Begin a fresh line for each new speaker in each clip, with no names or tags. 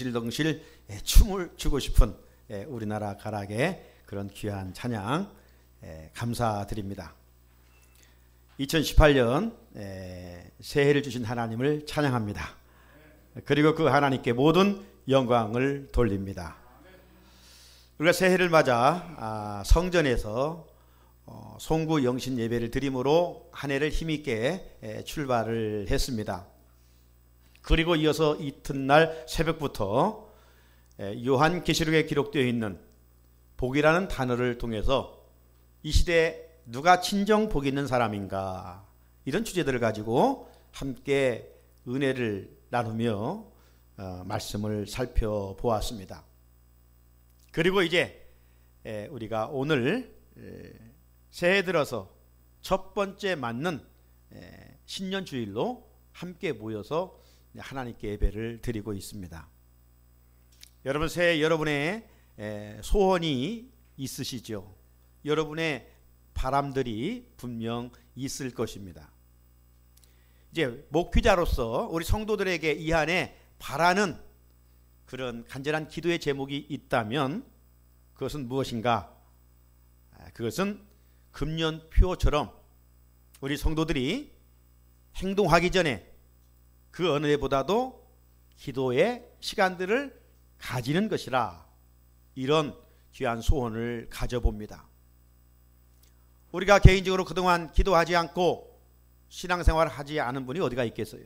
덩실 춤을 추고 싶은 우리나라 가락의 그런 귀한 찬양 감사드립니다. 2018년 새해를 주신 하나님을 찬양합니다. 그리고 그 하나님께 모든 영광을 돌립니다. 우리가 새해를 맞아 성전에서 송구 영신 예배를 드림으로 한 해를 힘있게 출발을 했습니다. 그리고 이어서 이튿날 새벽부터 요한계시록에 기록되어 있는 복이라는 단어를 통해서 이 시대에 누가 진정 복 있는 사람인가, 이런 주제들을 가지고 함께 은혜를 나누며 말씀을 살펴보았습니다. 그리고 이제 우리가 오늘 새해 들어서 첫 번째 맞는 신년주일로 함께 모여서 하나님께 예배를 드리고 있습니다. 여러분, 새해 여러분의 소원이 있으시죠? 여러분의 바람들이 분명 있을 것입니다. 이제 목회자로서 우리 성도들에게 이 한해 바라는 그런 간절한 기도의 제목이 있다면 그것은 무엇인가? 그것은 금년표처럼 우리 성도들이 행동하기 전에 그 어느 해보다도 기도의 시간들을 가지는 것이라, 이런 귀한 소원을 가져봅니다. 우리가 개인적으로 그동안 기도하지 않고 신앙생활을 하지 않은 분이 어디가 있겠어요?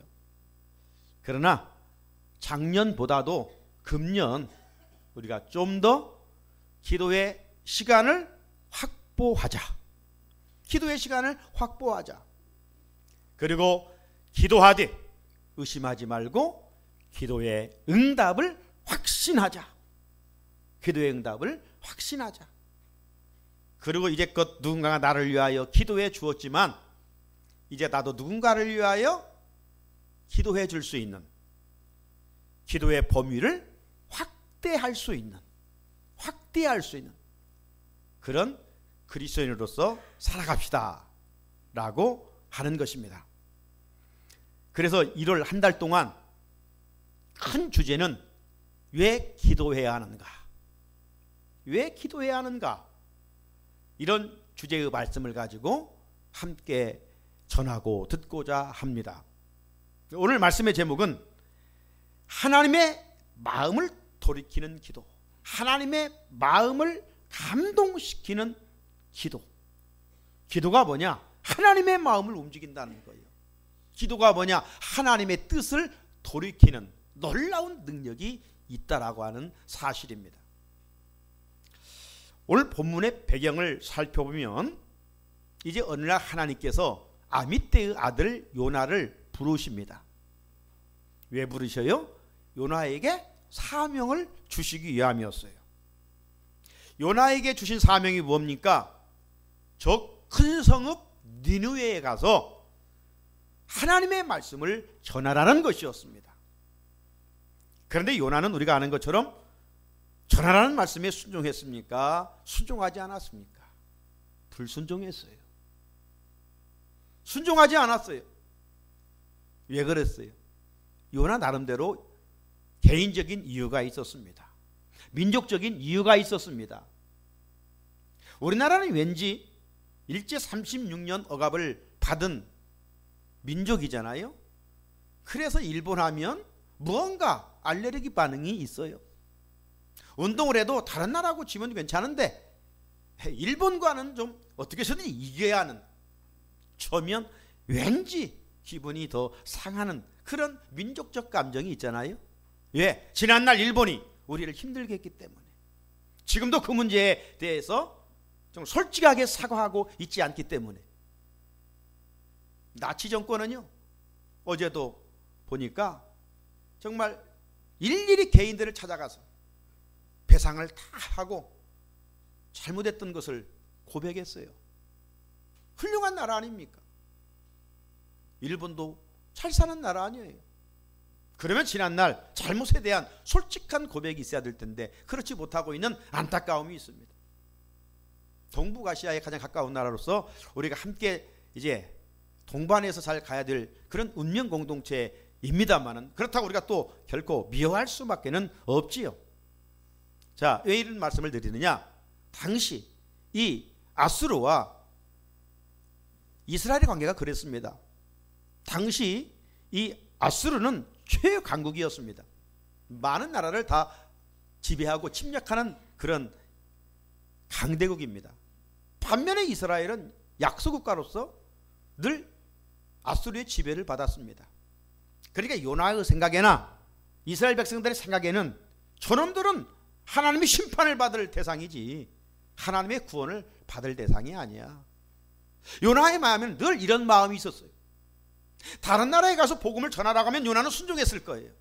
그러나 작년보다도 금년 우리가 좀 더 기도의 시간을 확보하자. 기도의 시간을 확보하자. 그리고 기도하되 의심하지 말고 기도의 응답을 확신하자. 기도의 응답을 확신하자. 그리고 이제껏 누군가가 나를 위하여 기도해 주었지만 이제 나도 누군가를 위하여 기도해 줄 수 있는, 기도의 범위를 확대할 수 있는 그런 그리스도인으로서 살아갑시다 라고 하는 것입니다. 그래서 1월 한 달 동안 큰 주제는 왜 기도해야 하는가? 왜 기도해야 하는가? 이런 주제의 말씀을 가지고 함께 전하고 듣고자 합니다. 오늘 말씀의 제목은 하나님의 마음을 돌이키는 기도, 하나님의 마음을 감동시키는 기도. 기도가 뭐냐? 하나님의 마음을 움직인다는 거예요. 기도가 뭐냐? 하나님의 뜻을 돌이키는 놀라운 능력이 있다라고 하는 사실입니다. 오늘 본문의 배경을 살펴보면 이제 어느 날 하나님께서 아미떼의 아들 요나를 부르십니다. 왜 부르셔요? 요나에게 사명을 주시기 위함이었어요. 요나에게 주신 사명이 뭡니까? 저 큰 성읍 니느웨에 가서 하나님의 말씀을 전하라는 것이었습니다. 그런데 요나는 우리가 아는 것처럼 전하라는 말씀에 순종했습니까? 순종하지 않았습니까? 불순종했어요. 순종하지 않았어요. 왜 그랬어요? 요나 나름대로 개인적인 이유가 있었습니다. 민족적인 이유가 있었습니다. 우리나라는 왠지 일제 36년 억압을 받은 민족이잖아요. 그래서 일본 하면 무언가 알레르기 반응이 있어요. 운동을 해도 다른 나라하고 지면 괜찮은데 일본과는 좀 어떻게 해서든 이겨야 하는, 저면 왠지 기분이 더 상하는 그런 민족적 감정이 있잖아요. 왜? 지난날 일본이 우리를 힘들게 했기 때문에. 지금도 그 문제에 대해서 좀 솔직하게 사과하고 있지 않기 때문에. 나치 정권은요, 어제도 보니까 정말 일일이 개인들을 찾아가서 배상을 다 하고 잘못했던 것을 고백했어요. 훌륭한 나라 아닙니까? 일본도 잘 사는 나라 아니에요. 그러면 지난날 잘못에 대한 솔직한 고백이 있어야 될 텐데 그렇지 못하고 있는 안타까움이 있습니다. 동북아시아에 가장 가까운 나라로서 우리가 함께 이제 동반해서 잘 가야 될 그런 운명 공동체에 입니다만은 그렇다고 우리가 또 결코 미워할 수밖에는 없지요. 자, 왜 이런 말씀을 드리느냐? 당시 이 아수르와 이스라엘의 관계가 그랬습니다. 당시 이 아수르는 최강국이었습니다. 많은 나라를 다 지배하고 침략하는 그런 강대국입니다. 반면에 이스라엘은 약소국가로서 늘 아수르의 지배를 받았습니다. 그러니까 요나의 생각에나 이스라엘 백성들의 생각에는 저놈들은 하나님의 심판을 받을 대상이지 하나님의 구원을 받을 대상이 아니야. 요나의 마음에는 늘 이런 마음이 있었어요. 다른 나라에 가서 복음을 전하라고 하면 요나는 순종했을 거예요.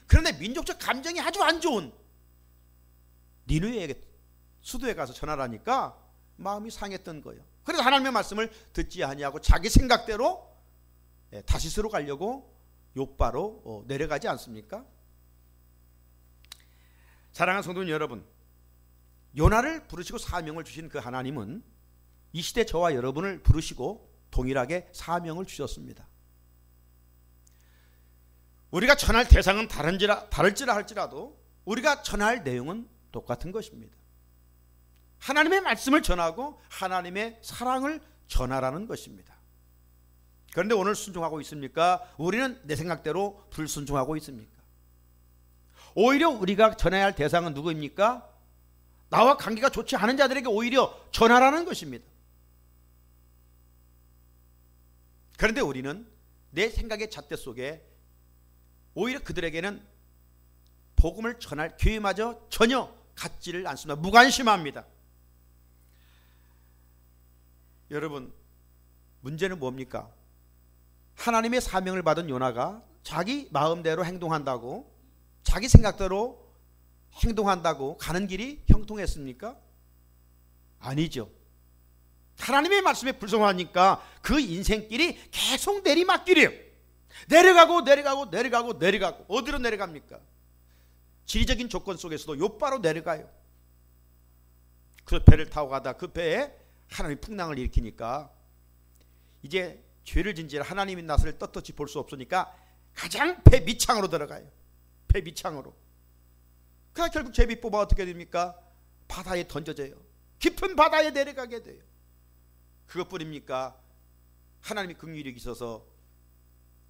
그런데 민족적 감정이 아주 안 좋은 니느웨의 수도에 가서 전하라니까 마음이 상했던 거예요. 그래서 하나님의 말씀을 듣지 아니하고 자기 생각대로 다시스로 가려고 욥바로 내려가지 않습니까? 사랑하는 성도님 여러분, 요나를 부르시고 사명을 주신 그 하나님은 이 시대 저와 여러분을 부르시고 동일하게 사명을 주셨습니다. 우리가 전할 대상은 다를지라 할지라도 우리가 전할 내용은 똑같은 것입니다. 하나님의 말씀을 전하고 하나님의 사랑을 전하라는 것입니다. 그런데 오늘 순종하고 있습니까? 우리는 내 생각대로 불순종하고 있습니까? 오히려 우리가 전해야 할 대상은 누구입니까? 나와 관계가 좋지 않은 자들에게 오히려 전하라는 것입니다. 그런데 우리는 내 생각의 잣대 속에 오히려 그들에게는 복음을 전할 기회마저 전혀 갖지를 않습니다. 무관심합니다. 여러분, 문제는 뭡니까? 하나님의 사명을 받은 요나가 자기 마음대로 행동한다고, 자기 생각대로 행동한다고 가는 길이 형통했습니까? 아니죠. 하나님의 말씀에 불순종하니까 그 인생길이 계속 내리막길이에요. 내려가고 어디로 내려갑니까? 지리적인 조건 속에서도 욥바로 내려가요. 그 배를 타고 가다 그 배에 하나님이 풍랑을 일으키니까 이제 죄를 진지라 하나님의 낯을 떳떳이 볼 수 없으니까 가장 배 밑창으로 들어가요. 배 밑창으로. 그러나 결국 제비 뽑아 어떻게 됩니까? 바다에 던져져요. 깊은 바다에 내려가게 돼요. 그것뿐입니까? 하나님이 긍휼히 여기셔서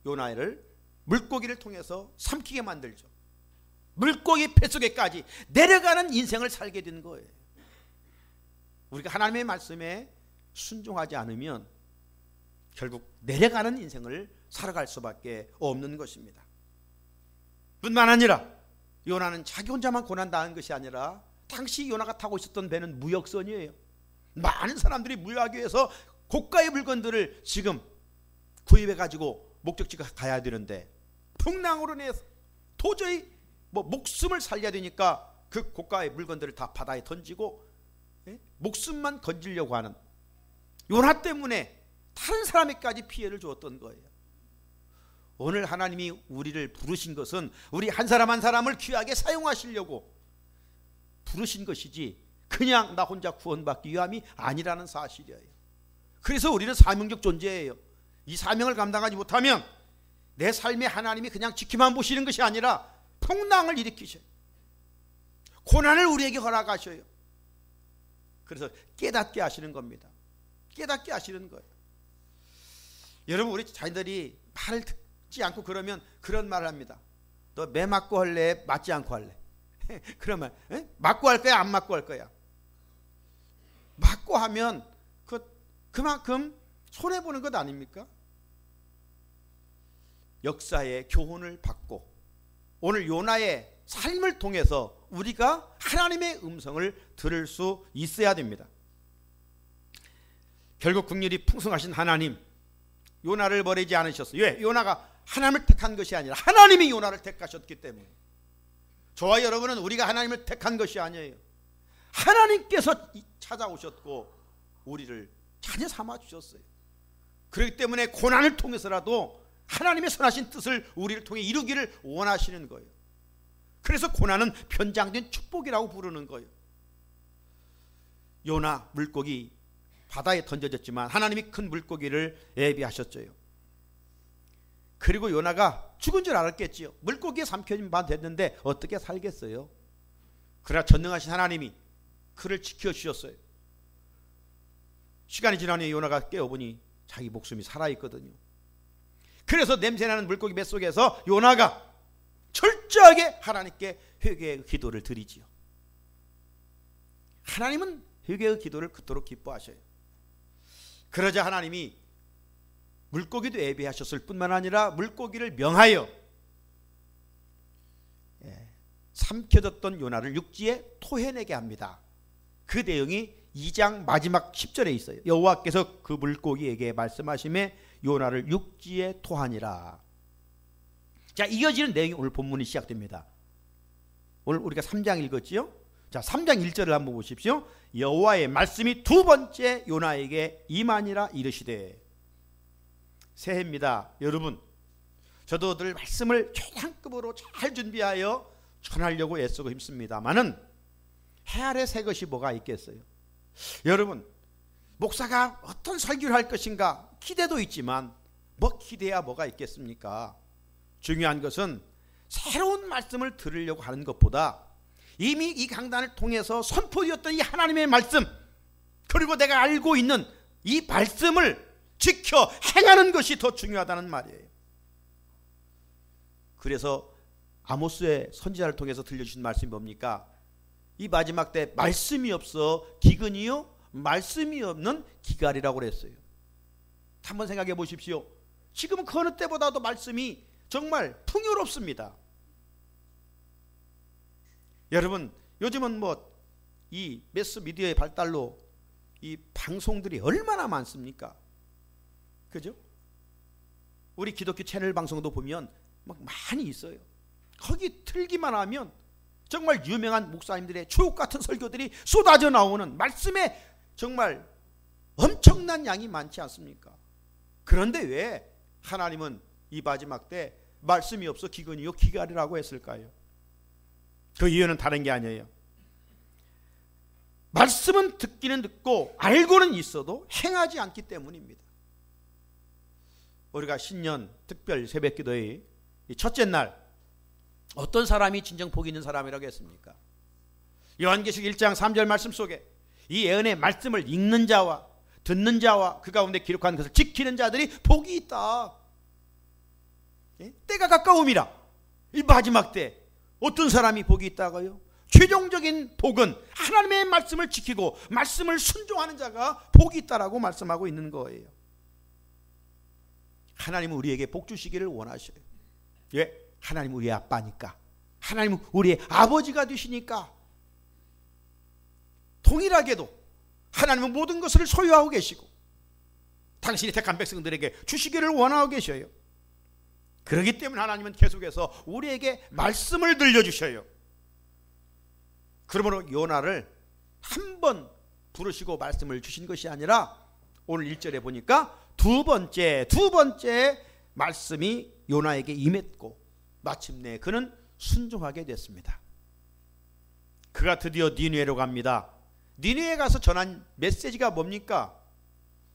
요나를 물고기를 통해서 삼키게 만들죠. 물고기 뱃속에까지 내려가는 인생을 살게 된 거예요. 우리가 하나님의 말씀에 순종하지 않으면 결국 내려가는 인생을 살아갈 수밖에 없는 것입니다. 뿐만 아니라 요나는 자기 혼자만 고난당한 것이 아니라 당시 요나가 타고 있었던 배는 무역선이에요. 많은 사람들이 무역하기 위해서 고가의 물건들을 지금 구입해가지고 목적지가 가야 되는데 풍랑으로 인해서 도저히 목숨을 살려야 되니까 그 고가의 물건들을 다 바다에 던지고 목숨만 건지려고 하는 요나 때문에 다른 사람에게까지 피해를 주었던 거예요. 오늘 하나님이 우리를 부르신 것은 우리 한 사람 한 사람을 귀하게 사용하시려고 부르신 것이지 그냥 나 혼자 구원받기 위함이 아니라는 사실이에요. 그래서 우리는 사명적 존재예요. 이 사명을 감당하지 못하면 내 삶에 하나님이 그냥 지키만 보시는 것이 아니라 풍랑을 일으키셔요. 고난을 우리에게 허락하셔요. 그래서 깨닫게 하시는 겁니다. 깨닫게 하시는 거예요. 여러분, 우리 자녀들이 말을 듣지 않고 그러면 그런 말을 합니다. 너 매 맞고 할래? 맞지 않고 할래? 그러면 맞고 할 거야? 안 맞고 할 거야? 맞고 하면 그만큼 손해보는 것 아닙니까? 역사의 교훈을 받고 오늘 요나의 삶을 통해서 우리가 하나님의 음성을 들을 수 있어야 됩니다. 결국 긍휼이 풍성하신 하나님, 요나를 버리지 않으셨어요. 왜? 요나가 하나님을 택한 것이 아니라 하나님이 요나를 택하셨기 때문에. 저와 여러분은 우리가 하나님을 택한 것이 아니에요. 하나님께서 찾아오셨고 우리를 자녀 삼아 주셨어요. 그렇기 때문에 고난을 통해서라도 하나님의 선하신 뜻을 우리를 통해 이루기를 원하시는 거예요. 그래서 고난은 변장된 축복이라고 부르는 거예요. 요나 물고기 바다에 던져졌지만 하나님이 큰 물고기를 예비하셨죠. 그리고 요나가 죽은 줄 알았겠지요. 물고기에 삼켜진 바 됐는데 어떻게 살겠어요? 그러나 전능하신 하나님이 그를 지켜주셨어요. 시간이 지난 후에 요나가 깨어보니 자기 목숨이 살아있거든요. 그래서 냄새나는 물고기 뱃속에서 요나가 철저하게 하나님께 회개의 기도를 드리지요. 하나님은 회개의 기도를 그토록 기뻐하셔요. 그러자 하나님이 물고기도 예비하셨을 뿐만 아니라 물고기를 명하여 삼켜졌던 요나를 육지에 토해내게 합니다. 그 내용이 2장 마지막 10절에 있어요. 여호와께서 그 물고기에게 말씀하심에 요나를 육지에 토하니라. 자, 이어지는 내용이 오늘 본문이 시작됩니다. 오늘 우리가 3장 읽었지요? 자, 3장 1절을 한번 보십시오. 여호와의 말씀이 두 번째 요나에게 임하니라 이르시되. 새해입니다. 여러분, 저도 늘 말씀을 최상급으로 잘 준비하여 전하려고 애쓰고 힘씁니다만은 해 아래 새 것이 뭐가 있겠어요? 여러분, 목사가 어떤 설교를 할 것인가 기대도 있지만 뭐 기대야 뭐가 있겠습니까? 중요한 것은 새로운 말씀을 들으려고 하는 것보다 이미 이 강단을 통해서 선포되었던 이 하나님의 말씀, 그리고 내가 알고 있는 이 말씀을 지켜 행하는 것이 더 중요하다는 말이에요. 그래서 아모스의 선지자를 통해서 들려주신 말씀이 뭡니까? 이 마지막 때 말씀이 없어 기근이요 말씀이 없는 기갈이라고 그랬어요. 한번 생각해 보십시오. 지금은 그 어느 때보다도 말씀이 정말 풍요롭습니다. 여러분, 요즘은 뭐 이 매스미디어의 발달로 이 방송들이 얼마나 많습니까? 그죠? 우리 기독교 채널 방송도 보면 막 많이 있어요. 거기 틀기만 하면 정말 유명한 목사님들의 주옥 같은 설교들이 쏟아져 나오는 말씀에 정말 엄청난 양이 많지 않습니까? 그런데 왜 하나님은 이 마지막 때 말씀이 없어 기근이요 기갈이라고 했을까요? 그 이유는 다른 게 아니에요. 말씀은 듣기는 듣고 알고는 있어도 행하지 않기 때문입니다. 우리가 신년 특별 새벽기도의 첫째 날 어떤 사람이 진정 복 있는 사람이라고 했습니까? 요한계시록 1장 3절 말씀 속에 이 예언의 말씀을 읽는 자와 듣는 자와 그 가운데 기록한 것을 지키는 자들이 복이 있다. 때가 가까움이라. 이 마지막 때 어떤 사람이 복이 있다고요? 최종적인 복은 하나님의 말씀을 지키고 말씀을 순종하는 자가 복이 있다라고 말씀하고 있는 거예요. 하나님은 우리에게 복 주시기를 원하셔요. 왜? 하나님은 우리의 아빠니까. 하나님은 우리의 아버지가 되시니까. 동일하게도 하나님은 모든 것을 소유하고 계시고 당신이 택한 백성들에게 주시기를 원하고 계셔요. 그렇기 때문에 하나님은 계속해서 우리에게 말씀을 들려주셔요. 그러므로 요나를 한 번 부르시고 말씀을 주신 것이 아니라 오늘 1절에 보니까 두 번째 말씀이 요나에게 임했고 마침내 그는 순종하게 됐습니다. 그가 드디어 니느웨로 갑니다. 니느웨에 가서 전한 메시지가 뭡니까?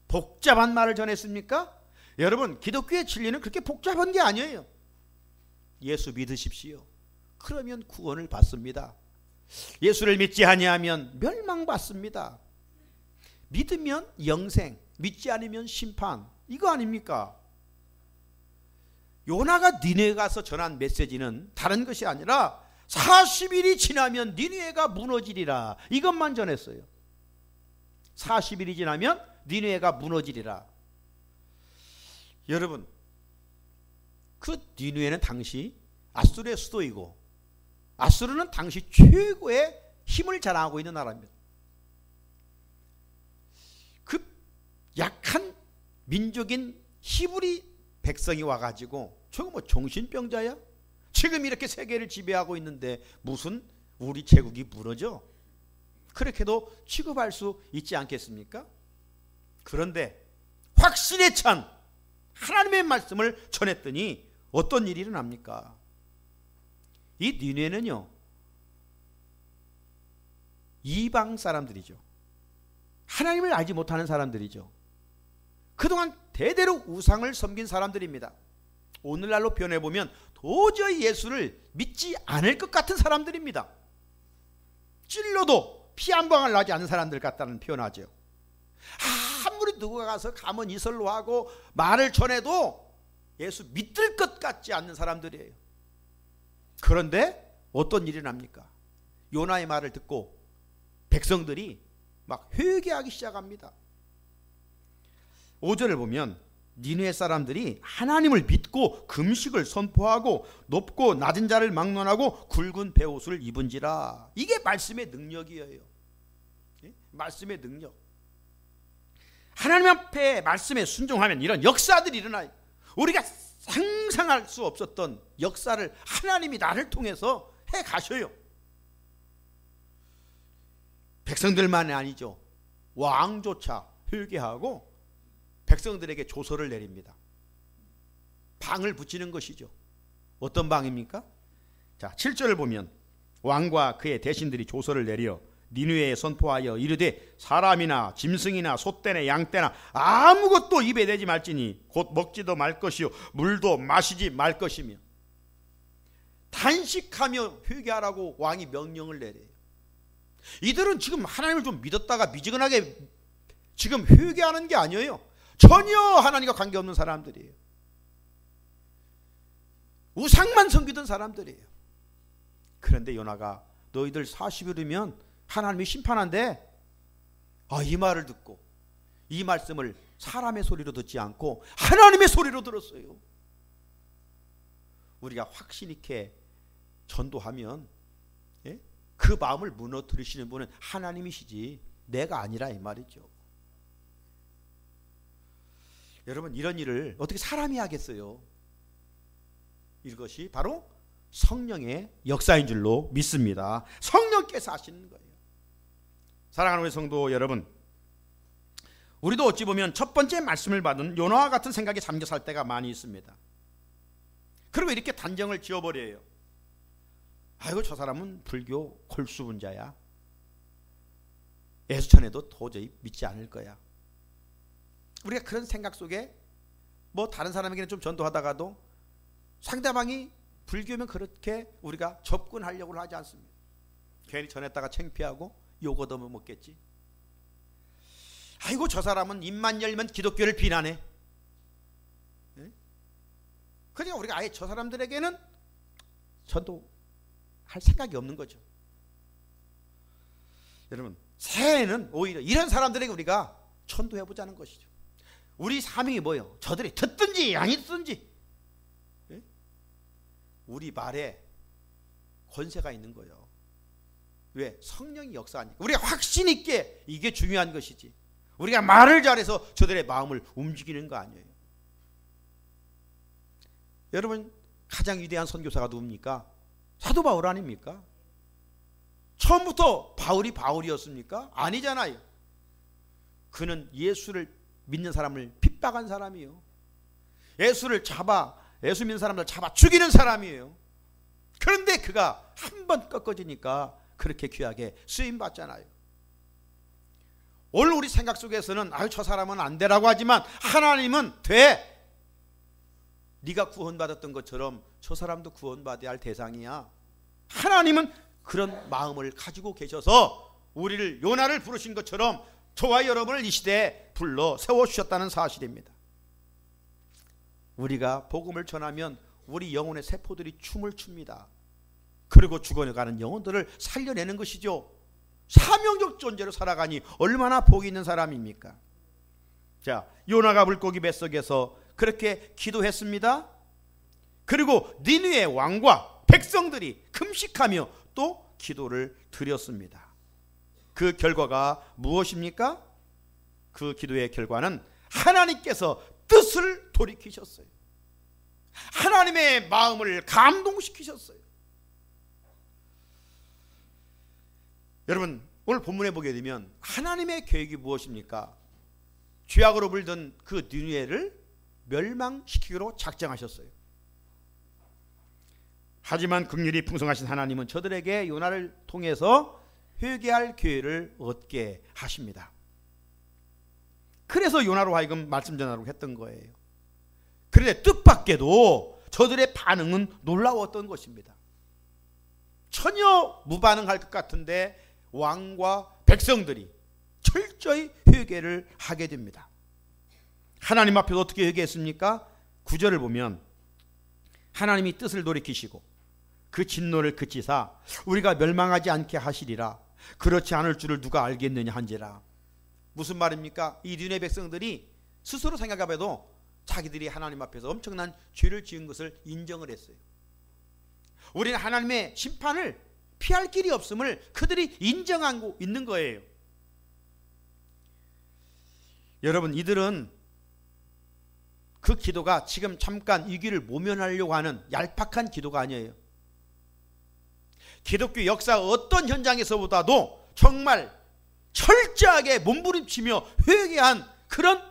복잡한 말을 전했습니까? 여러분, 기독교의 진리는 그렇게 복잡한 게 아니에요. 예수 믿으십시오. 그러면 구원을 받습니다. 예수를 믿지 아니하면 멸망받습니다. 믿으면 영생, 믿지 않으면 심판. 이거 아닙니까? 요나가 니느웨에 가서 전한 메시지는 다른 것이 아니라 40일이 지나면 니느웨가 무너지리라. 이것만 전했어요. 40일이 지나면 니느웨가 무너지리라. 여러분, 그 니느웨는 당시 아수르의 수도이고 아수르는 당시 최고의 힘을 자랑하고 있는 나라입니다. 그 약한 민족인 히브리 백성이 와가지고 저거 뭐 정신병자야? 지금 이렇게 세계를 지배하고 있는데 무슨 우리 제국이 무너져? 그렇게도 취급할 수 있지 않겠습니까? 그런데 확신에 찬 하나님의 말씀을 전했더니 어떤 일이 일어납니까? 이 니느웨는요, 이방 사람들이죠. 하나님을 알지 못하는 사람들이죠. 그동안 대대로 우상을 섬긴 사람들입니다. 오늘날로 표현해보면 도저히 예수를 믿지 않을 것 같은 사람들입니다. 찔러도 피 한 방울 나지 않는 사람들 같다는 표현하죠. 아무리 누가 가서 가면 이설로 하고 말을 전해도 예수 믿을 것 같지 않는 사람들이에요. 그런데 어떤 일이 납니까? 요나의 말을 듣고 백성들이 막 회개하기 시작합니다. 5절을 보면 니느웨 사람들이 하나님을 믿고 금식을 선포하고 높고 낮은 자를 막론하고 굵은 베옷을 입은지라. 이게 말씀의 능력이에요. 말씀의 능력. 하나님 앞에 말씀에 순종하면 이런 역사들이 일어나요. 우리가 상상할 수 없었던 역사를 하나님이 나를 통해서 해 가셔요. 백성들만이 아니죠. 왕조차 회개하고 백성들에게 조서를 내립니다. 방을 붙이는 것이죠. 어떤 방입니까? 자, 7절을 보면 왕과 그의 대신들이 조서를 내려 니느웨에 선포하여 이르되 사람이나 짐승이나 소떼나 양떼나 아무것도 입에 대지 말지니 곧 먹지도 말 것이요 물도 마시지 말 것이며. 단식하며 회개하라고 왕이 명령을 내려요. 이들은 지금 하나님을 좀 믿었다가 미지근하게 지금 회개하는 게 아니에요. 전혀 하나님과 관계없는 사람들이에요. 우상만 섬기던 사람들이에요. 그런데 요나가 너희들 40일이면 하나님이 심판한대. 이 말을 듣고 이 말씀을 사람의 소리로 듣지 않고 하나님의 소리로 들었어요. 우리가 확신 있게 전도하면 그 마음을 무너뜨리시는 분은 하나님이시지 내가 아니라 이 말이죠. 여러분, 이런 일을 어떻게 사람이 하겠어요? 이것이 바로 성령의 역사인 줄로 믿습니다. 성령께서 하시는 거예요. 사랑하는 우리 성도 여러분, 우리도 어찌 보면 첫 번째 말씀을 받은 요나와 같은 생각에 잠겨 살 때가 많이 있습니다. 그리고 이렇게 단정을 지어버려요. 아이고, 저 사람은 불교 골수분자야. 예수 전해도 도저히 믿지 않을 거야. 우리가 그런 생각 속에 뭐 다른 사람에게는 좀 전도하다가도 상대방이 불교면 그렇게 우리가 접근하려고 하지 않습니다. 괜히 전했다가 창피하고 욕 얻어먹겠지. 아이고, 저 사람은 입만 열면 기독교를 비난해. 그러니까 우리가 아예 저 사람들에게는 전도할 생각이 없는 거죠. 여러분, 새해에는 오히려 이런 사람들에게 우리가 전도해보자는 것이죠. 우리 사명이 뭐예요? 저들이 듣든지 안 듣든지 우리 말에 권세가 있는 거예요. 왜? 성령이 역사하니까. 우리가 확신 있게, 이게 중요한 것이지. 우리가 말을 잘해서 저들의 마음을 움직이는 거 아니에요. 여러분, 가장 위대한 선교사가 누굽니까? 사도 바울 아닙니까? 처음부터 바울이 바울이었습니까? 아니잖아요. 그는 예수를 믿는 사람을 핍박한 사람이에요. 예수 믿는 사람들 잡아 죽이는 사람이에요. 그런데 그가 한 번 꺾어지니까 그렇게 귀하게 쓰임받잖아요. 오늘 우리 생각 속에서는 저 사람은 안 되라고 하지만 하나님은 돼. 네가 구원받았던 것처럼 저 사람도 구원받아야 할 대상이야. 하나님은 그런 마음을 가지고 계셔서 우리를 요나를 부르신 것처럼 저와 여러분을 이 시대에 불러 세워주셨다는 사실입니다. 우리가 복음을 전하면 우리 영혼의 세포들이 춤을 춥니다. 그리고 죽어가는 영혼들을 살려내는 것이죠. 사명적 존재로 살아가니 얼마나 복이 있는 사람입니까? 자, 요나가 물고기 뱃속에서 그렇게 기도했습니다. 그리고 니느웨 왕과 백성들이 금식하며 또 기도를 드렸습니다. 그 결과가 무엇입니까? 그 기도의 결과는 하나님께서 뜻을 돌이키셨어요. 하나님의 마음을 감동시키셨어요. 여러분, 오늘 본문에 보게 되면 하나님의 계획이 무엇입니까? 죄악으로 물든 그 니느웨를 멸망시키기로 작정하셨어요. 하지만 긍휼이 풍성하신 하나님은 저들에게 요나를 통해서 회개할 기회를 얻게 하십니다. 그래서 요나로 하여금 말씀 전하라고 했던 거예요. 그런데 뜻밖의 놀랍게도 저들의 반응은 놀라웠던 것입니다. 전혀 무반응할 것 같은데 왕과 백성들이 철저히 회개를 하게 됩니다. 하나님 앞에서 어떻게 회개했습니까? 9절을 보면 하나님이 뜻을 돌이키시고 그 진노를 그치사 우리가 멸망하지 않게 하시리라. 그렇지 않을 줄을 누가 알겠느냐 한지라. 무슨 말입니까? 이 니느웨 백성들이 스스로 생각해봐도 자기들이 하나님 앞에서 엄청난 죄를 지은 것을 인정을 했어요. 우리는 하나님의 심판을 피할 길이 없음을 그들이 인정하고 있는 거예요. 여러분, 이들은 그 기도가 지금 잠깐 위기를 모면하려고 하는 얄팍한 기도가 아니에요. 기독교 역사 어떤 현장에서보다도 정말 철저하게 몸부림치며 회개한 그런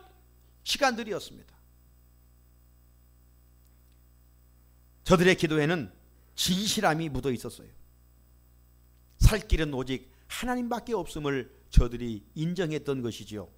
시간들이었습니다. 저들의 기도에는 진실함이 묻어 있었어요. 살 길은 오직 하나님밖에 없음을 저들이 인정했던 것이지요.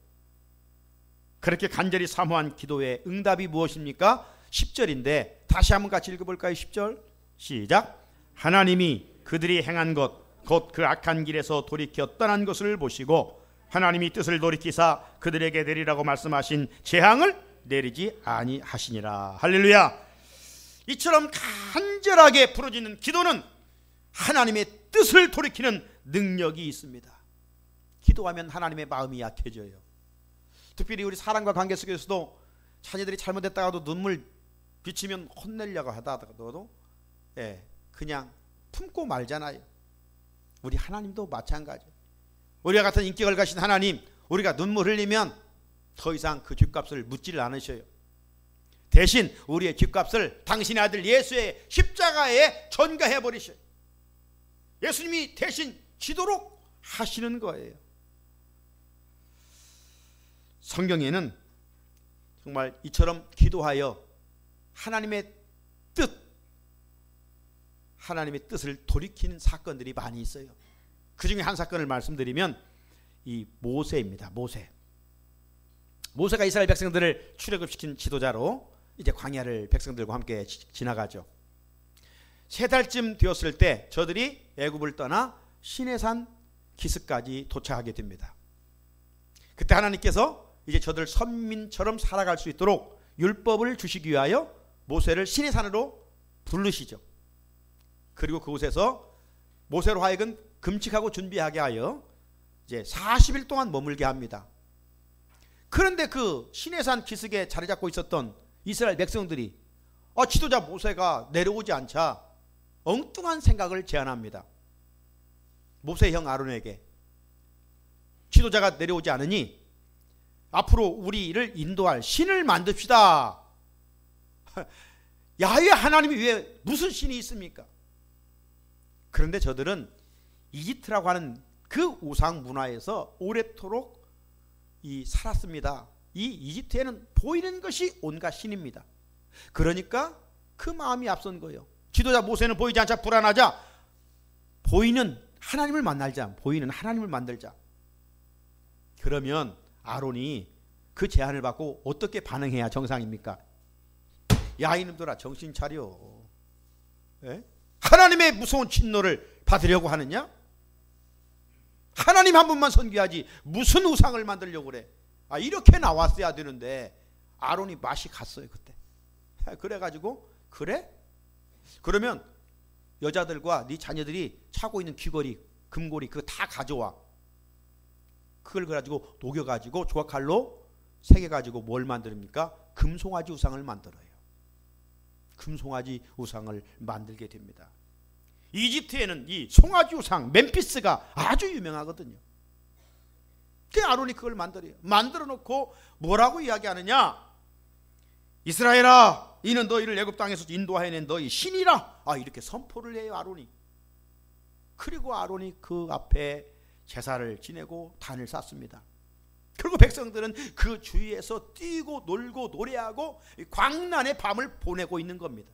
그렇게 간절히 사모한 기도의 응답이 무엇입니까? 10절인데 다시 한번 같이 읽어볼까요? 10절 시작. 하나님이 그들이 행한 것 곧 그 악한 길에서 돌이켜 떠난 것을 보시고 하나님이 뜻을 돌이키사 그들에게 내리라고 말씀하신 재앙을 내리지 아니하시니라. 할렐루야. 이처럼 간절하게 부르짖는 기도는 하나님의 뜻을 돌이키는 능력이 있습니다. 기도하면 하나님의 마음이 약해져요. 특별히 우리 사랑과 관계 속에서도 자녀들이 잘못했다가도 눈물 비치면 혼내려고 하다가도 그냥 품고 말잖아요. 우리 하나님도 마찬가지. 우리와 같은 인격을 가신 하나님, 우리가 눈물 흘리면 더 이상 그 죗값을 묻지를 않으셔요. 대신 우리의 죗값을 당신의 아들 예수의 십자가에 전가해 버리셔요. 예수님이 대신 지도록 하시는 거예요. 성경에는 정말 이처럼 기도하여 하나님의 뜻을 돌이키는 사건들이 많이 있어요. 그 중에 한 사건을 말씀드리면 이 모세입니다. 모세가 이스라엘 백성들을 출애굽시킨 지도자로 이제 광야를 백성들과 함께 지나가죠. 3달쯤 되었을 때 저들이 애굽을 떠나 시내산 기슭까지 도착하게 됩니다. 그때 하나님께서 이제 저들 선민처럼 살아갈 수 있도록 율법을 주시기 위하여 모세를 시내산으로 부르시죠. 그리고 그곳에서 모세로 하여금 금식하고 준비하게 하여 이제 40일 동안 머물게 합니다. 그런데 그 시내산 기슭에 자리 잡고 있었던 이스라엘 백성들이 지도자 모세가 내려오지 않자 엉뚱한 생각을 제안합니다. 모세 형 아론에게 지도자가 내려오지 않으니 앞으로 우리를 인도할 신을 만듭시다. 야훼 하나님이 왜 무슨 신이 있습니까? 그런데 저들은 이집트라고 하는 그 우상 문화에서 오래도록 살았습니다. 이 이집트에는 보이는 것이 온갖 신입니다. 그러니까 그 마음이 앞선 거예요. 지도자 모세는 보이지 않자 불안하자 보이는 하나님을 만들자. 그러면 아론이 그 제안을 받고 어떻게 반응해야 정상입니까? 야 이놈들아 정신 차려. 하나님의 무서운 진노를 받으려고 하느냐? 하나님 한 분만 선교하지 무슨 우상을 만들려고 그래? 이렇게 나왔어야 되는데 아론이 맛이 갔어요 그때. 그래가지고 그래? 그러면 여자들과 네 자녀들이 차고 있는 귀걸이, 금고리 그거 다 가져와. 그걸 가지고 녹여가지고 조각칼로 새겨가지고 뭘 만듭니까? 금송아지 우상을 만들어요. 금송아지 우상을 만들게 됩니다. 이집트에는 이 송아지 우상 멤피스가 아주 유명하거든요. 그 아론이 그걸 만들어요. 만들어 놓고 뭐라고 이야기하느냐? 이스라엘아, 이는 너희를 애굽 땅에서 인도하여낸 너희 신이라. 이렇게 선포를 해요 아론이. 그리고 아론이 그 앞에 제사를 지내고 단을 쌓습니다. 그리고 백성들은 그 주위에서 뛰고 놀고 노래하고 광란의 밤을 보내고 있는 겁니다.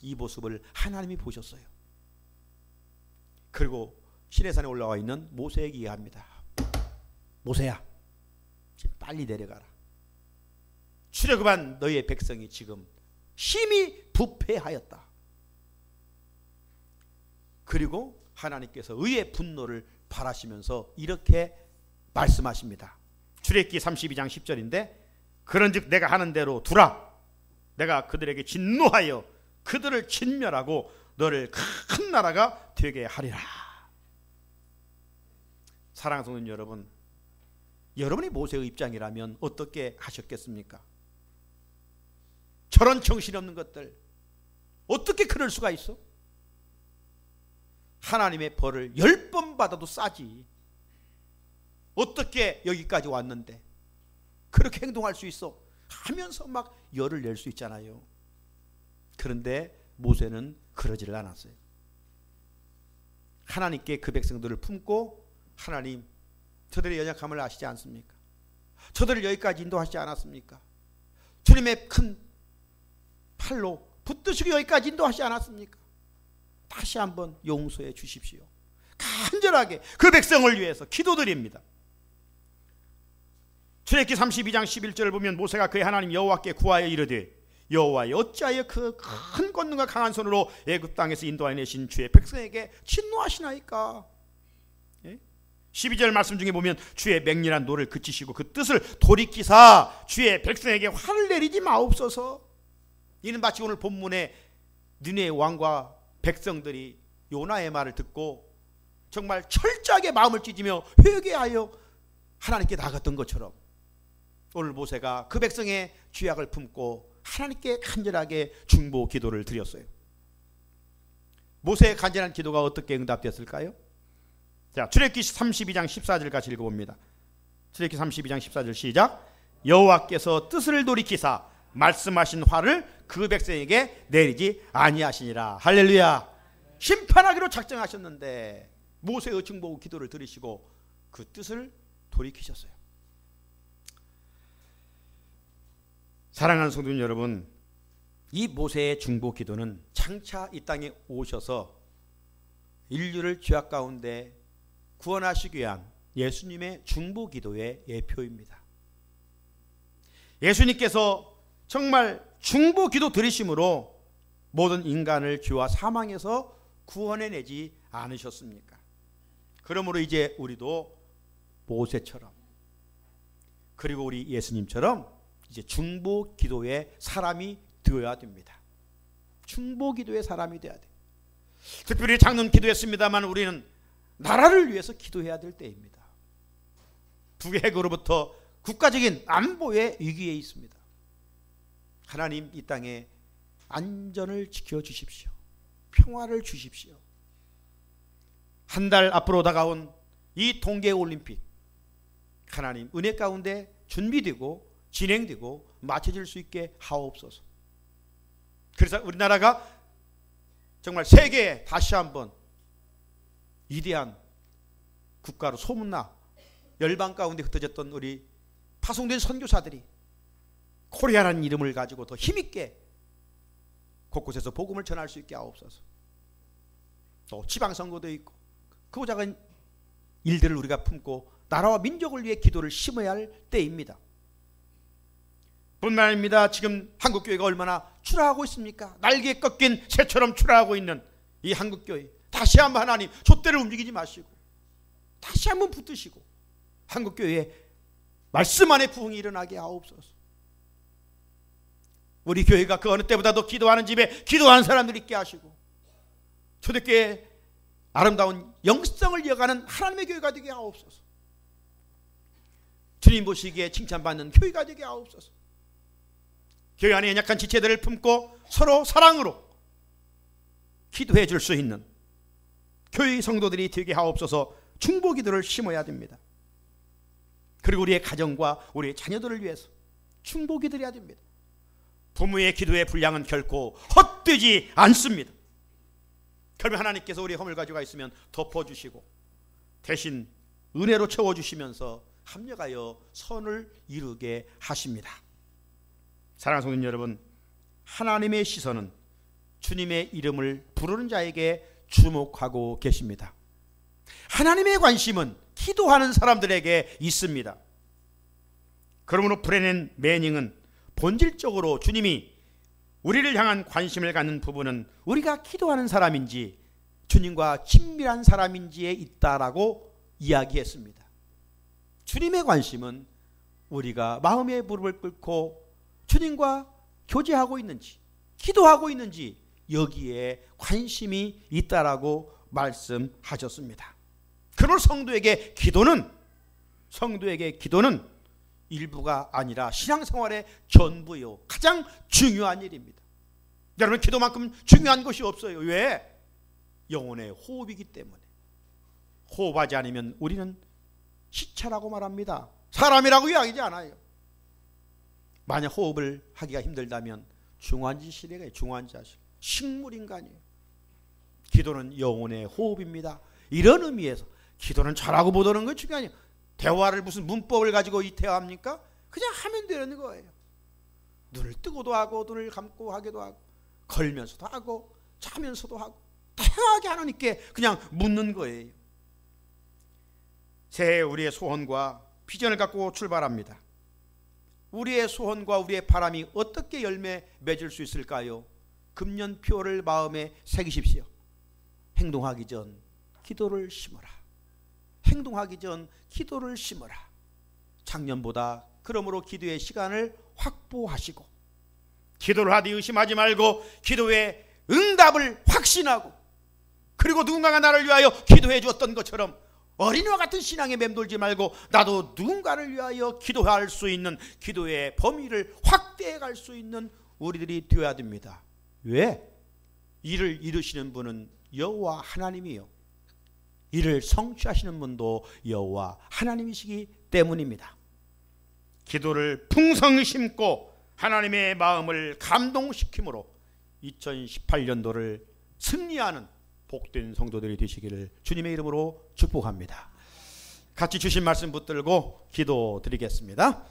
이 모습을 하나님이 보셨어요. 그리고 시내산에 올라와 있는 모세에게 이야기합니다. 모세야, 지금 빨리 내려가라. 출애굽한 너희의 백성이 지금 심히 부패하였다. 그리고 하나님께서 의의 분노를 발하시면서 이렇게 말씀하십니다. 출애굽기 32장 10절인데 그런즉 내가 하는 대로 두라. 내가 그들에게 진노하여 그들을 진멸하고 너를 큰 나라가 되게 하리라. 사랑하는 성도 여러분, 여러분이 모세의 입장이라면 어떻게 하셨겠습니까? 저런 정신없는 것들 어떻게 그럴 수가 있어? 하나님의 벌을 10번 받아도 싸지. 어떻게 여기까지 왔는데 그렇게 행동할 수 있어? 하면서 막 열을 낼 수 있잖아요. 그런데 모세는 그러지를 않았어요. 하나님께 그 백성들을 품고 하나님, 저들의 연약함을 아시지 않습니까? 저들을 여기까지 인도하시지 않았습니까? 주님의 큰 팔로 붙드시고 여기까지 인도하시지 않았습니까? 다시 한번 용서해 주십시오. 간절하게 그 백성을 위해서 기도드립니다. 출애굽기 32장 11절을 보면 모세가 그의 하나님 여호와께 구하여 이르되 여호와여 어찌하여 그 큰 권능과 강한 손으로 애굽 땅에서 인도하여 내신 주의 백성에게 진노하시나이까? 12절 말씀 중에 보면 주의 맹렬한 노를 그치시고 그 뜻을 돌이키사 주의 백성에게 화를 내리지 마옵소서. 이는 마치 오늘 본문에 느네의 왕과 백성들이 요나의 말을 듣고 정말 철저하게 마음을 찢으며 회개하여 하나님께 나갔던 것처럼 오늘 모세가 그 백성의 죄악을 품고 하나님께 간절하게 중보 기도를 드렸어요. 모세의 간절한 기도가 어떻게 응답됐을까요? 자, 출애굽기 32장 14절 같이 읽어봅니다. 출애굽기 32장 14절 시작. 여호와께서 뜻을 돌이키사 말씀하신 화를 그 백성에게 내리지 아니하시니라. 할렐루야. 심판하기로 작정하셨는데 모세의 중보 기도를 들으시고 그 뜻을 돌이키셨어요. 사랑하는 성도 여러분, 이 모세의 중보 기도는 장차 이 땅에 오셔서 인류를 죄악 가운데 구원하시기 위한 예수님의 중보 기도의 예표입니다. 예수님께서 정말 중보 기도 드리심으로 모든 인간을 죄와 사망에서 구원해내지 않으셨습니까? 그러므로 이제 우리도 모세처럼 그리고 우리 예수님처럼 이제 중보 기도의 사람이 되어야 됩니다. 중보 기도의 사람이 되어야 돼. 특별히 장로는 기도했습니다만 우리는 나라를 위해서 기도해야 될 때입니다. 북의 핵으로부터 국가적인 안보의 위기에 있습니다. 하나님 이 땅에 안전을 지켜주십시오. 평화를 주십시오. 한 달 앞으로 다가온 이 동계올림픽 하나님 은혜 가운데 준비되고 진행되고 마쳐질 수 있게 하옵소서. 그래서 우리나라가 정말 세계에 다시 한번 위대한 국가로 소문나 열방 가운데 흩어졌던 우리 파송된 선교사들이 코리아라는 이름을 가지고 더 힘있게 곳곳에서 복음을 전할 수 있게 하옵소서. 또 지방선거도 있고 그 작은 일들을 우리가 품고 나라와 민족을 위해 기도를 심어야 할 때입니다. 뿐만 아닙니다. 지금 한국교회가 얼마나 추락하고 있습니까? 날개에 꺾인 새처럼 추락하고 있는 이 한국교회, 다시 한번 하나님 촛대를 움직이지 마시고 다시 한번 붙드시고 한국교회에 말씀 안에 부흥이 일어나게 하옵소서. 우리 교회가 그 어느 때보다도 기도하는 집에 기도하는 사람들이 있게 하시고 초대교회의 아름다운 영성을 이어가는 하나님의 교회가 되게 하옵소서. 주님 보시기에 칭찬받는 교회가 되게 하옵소서. 교회 안에 연약한 지체들을 품고 서로 사랑으로 기도해 줄 수 있는 교회 성도들이 되게 하옵소서. 중보 기도를 심어야 됩니다. 그리고 우리의 가정과 우리의 자녀들을 위해서 중보 기도해야 됩니다. 부모의 기도의 분량은 결코 헛되지 않습니다. 그러면 하나님께서 우리의 허물 가지고 있으면 덮어주시고 대신 은혜로 채워주시면서 합력하여 선을 이루게 하십니다. 사랑하는 성도 여러분, 하나님의 시선은 주님의 이름을 부르는 자에게 주목하고 계십니다. 하나님의 관심은 기도하는 사람들에게 있습니다. 그러므로 브레넨 매닝은 본질적으로 주님이 우리를 향한 관심을 갖는 부분은 우리가 기도하는 사람인지 주님과 친밀한 사람인지에 있다라고 이야기했습니다. 주님의 관심은 우리가 마음의 무릎을 꿇고 주님과 교제하고 있는지, 기도하고 있는지 여기에 관심이 있다라고 말씀하셨습니다. 그런 성도에게 기도는 일부가 아니라 신앙생활의 전부요, 가장 중요한 일입니다. 여러분, 기도만큼 중요한 것이 없어요. 왜? 영혼의 호흡이기 때문에. 호흡하지 않으면 우리는 시체라고 말합니다. 사람이라고 이야기하지 않아요. 만약 호흡을 하기가 힘들다면 중환자 시대가 중환자실, 식물인간이에요. 기도는 영혼의 호흡입니다. 이런 의미에서 기도는 잘하고 못하는 건 중요하니요. 대화를 무슨 문법을 가지고 대화합니까? 그냥 하면 되는 거예요. 눈을 뜨고도 하고 눈을 감고 하기도 하고 걸면서도 하고 자면서도 하고 다양하게 하나님께 그냥 묻는 거예요. 새해 우리의 소원과 비전을 갖고 출발합니다. 우리의 소원과 우리의 바람이 어떻게 열매 맺을 수 있을까요? 금년표를 마음에 새기십시오. 행동하기 전 기도를 심어라. 행동하기 전 기도를 심어라. 작년보다 그러므로 기도의 시간을 확보하시고, 기도를 하되 의심하지 말고 기도의 응답을 확신하고, 그리고 누군가가 나를 위하여 기도해 주었던 것처럼 어린이와 같은 신앙에 맴돌지 말고 나도 누군가를 위하여 기도할 수 있는 기도의 범위를 확대해 갈 수 있는 우리들이 되어야 됩니다. 왜? 이를 이루시는 분은 여호와 하나님이요, 이를 성취하시는 분도 여호와 하나님이시기 때문입니다. 기도를 풍성히 심고 하나님의 마음을 감동시킴으로 2018년도를 승리하는 복된 성도들이 되시기를 주님의 이름으로 축복합니다. 같이 주신 말씀 붙들고 기도 드리겠습니다.